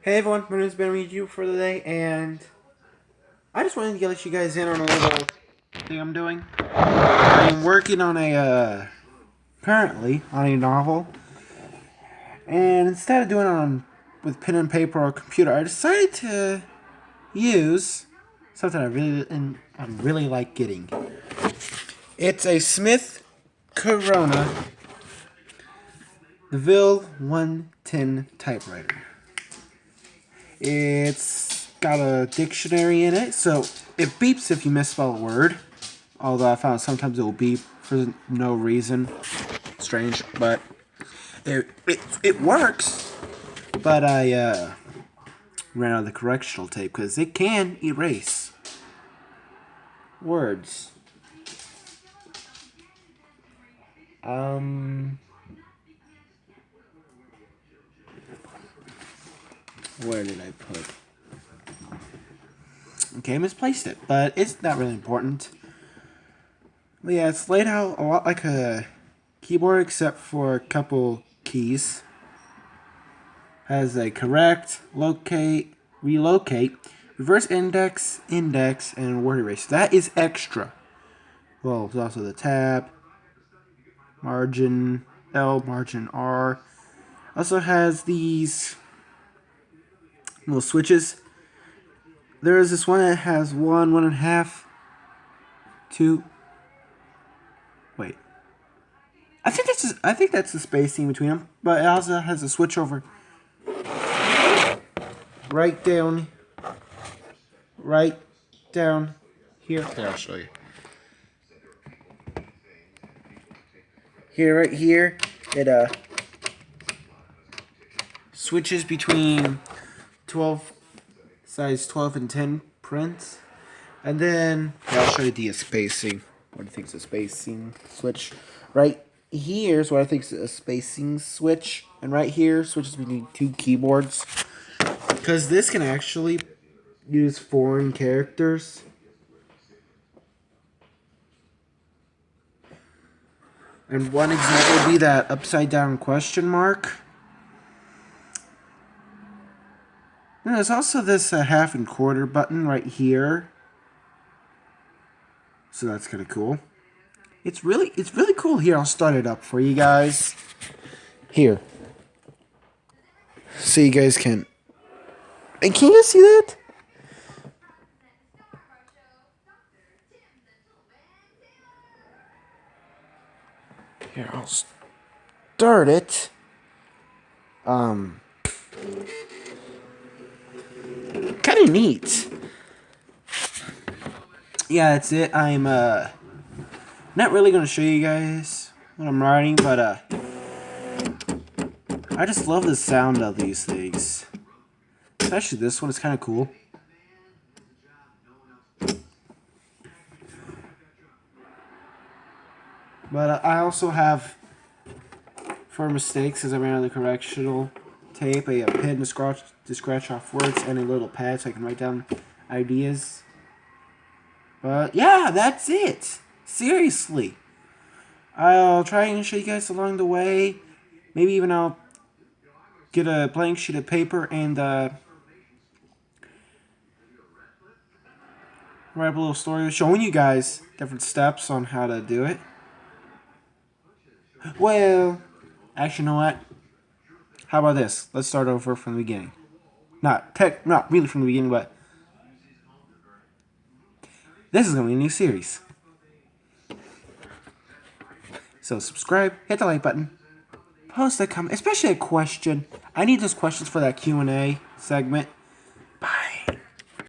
Hey everyone, my name is Ben Review for the day, and I just wanted to let you guys in on a little thing I'm doing. I'm working on currently on a novel, and instead of doing it with pen and paper or computer, I decided to use something I really like getting. It's a Smith Corona DeVille 110 typewriter. It's got a dictionary in it, so it beeps if you misspell a word. Although I found sometimes it will beep for no reason. Strange, but it works. But I ran out of the correctional tape because it can erase words. Where did I put? Okay, I misplaced it, but it's not really important. But yeah, it's laid out a lot like a keyboard except for a couple keys. Has a correct, locate, relocate, reverse index, and word erase. That is extra. Well, there's also the tab, margin L, margin R. Also has these little switches. There is this one that has 1.5, 2. Wait. I think that's the spacing between them, but it also has a switch over right down here. Here, I'll show you. Here, right here, it switches between size 12 and 10 prints, and then I'll show you the spacing. What I think is a spacing switch. Right here is what I think is a spacing switch, and right here switches between two keyboards. Because this can actually use foreign characters. And one example would be that upside down question mark. And there's also this half and quarter button right here. So that's kind of cool. It's really cool. Here, I'll start it up for you guys. Here. So you guys can... And can you see that? Here, I'll start it. Kind of neat. Yeah, that's it. I'm not really gonna show you guys what I'm writing, but I just love the sound of these things. Especially this one, it's kind of cool. But I also have, for mistakes, as I ran out of the correctional tape, a pen to scratch off words, and a little pad so I can write down ideas. But yeah, that's it. Seriously. I'll try and show you guys along the way. Maybe even I'll get a blank sheet of paper and write up a little story showing you guys different steps on how to do it. Well, actually, you know what? How about this? Let's start over from the beginning. Not really from the beginning, but this is going to be a new series. So subscribe, hit the like button, post a comment, especially a question. I need those questions for that Q&A segment.